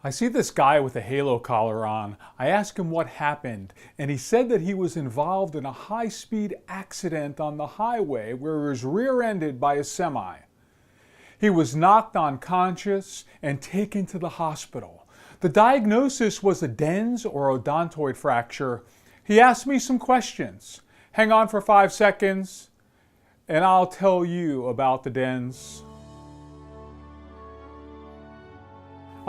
I see this guy with a halo collar on. I asked him what happened, and he said that he was involved in a high-speed accident on the highway where he was rear-ended by a semi. He was knocked unconscious and taken to the hospital. The diagnosis was a dens or odontoid fracture. He asked me some questions. Hang on for 5 seconds, and I'll tell you about the dens.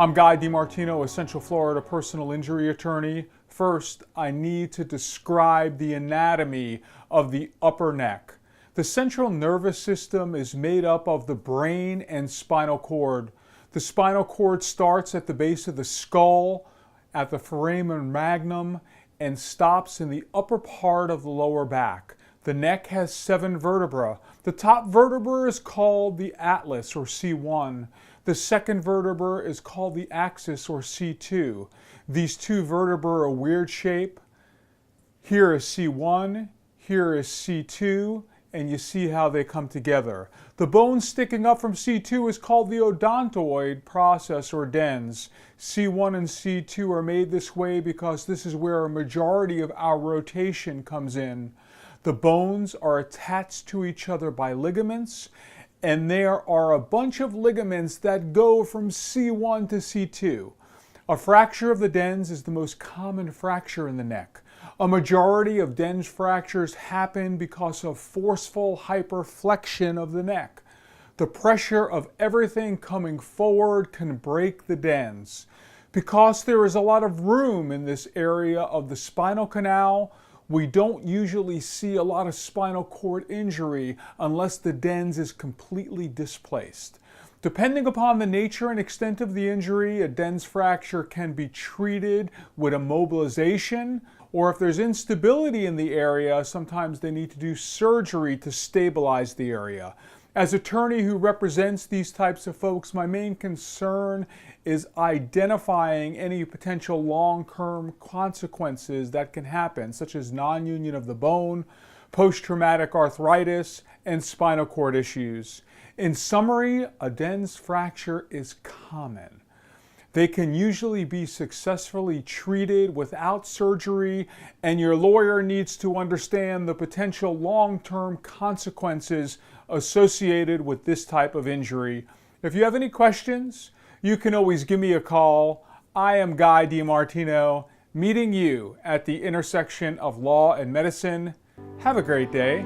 I'm DiMartino, a Central Florida personal injury attorney. First, I need to describe the anatomy of the upper neck. The central nervous system is made up of the brain and spinal cord. The spinal cord starts at the base of the skull, at the foramen magnum, and stops in the upper part of the lower back. The neck has 7 vertebrae. The top vertebra is called the atlas, or C1. The second vertebra is called the axis, or C2. These 2 vertebrae are a weird shape. Here is C1, here is C2, and you see how they come together. The bone sticking up from C2 is called the odontoid process, or dens. C1 and C2 are made this way because this is where a majority of our rotation comes in. The bones are attached to each other by ligaments, and there are a bunch of ligaments that go from C1 to C2. A fracture of the dens is the most common fracture in the neck. A majority of dens fractures happen because of forceful hyperflexion of the neck. The pressure of everything coming forward can break the dens. Because there is a lot of room in this area of the spinal canal, we don't usually see a lot of spinal cord injury unless the dens is completely displaced. Depending upon the nature and extent of the injury, a dens fracture can be treated with immobilization, or if there's instability in the area, sometimes they need to do surgery to stabilize the area. As attorney who represents these types of folks, my main concern is identifying any potential long-term consequences that can happen, such as non-union of the bone, post-traumatic arthritis, and spinal cord issues. In summary, a dens fracture is common. They can usually be successfully treated without surgery, and your lawyer needs to understand the potential long-term consequences associated with this type of injury. If you have any questions, you can always give me a call. I am DiMartino, meeting you at the intersection of law and medicine. Have a great day.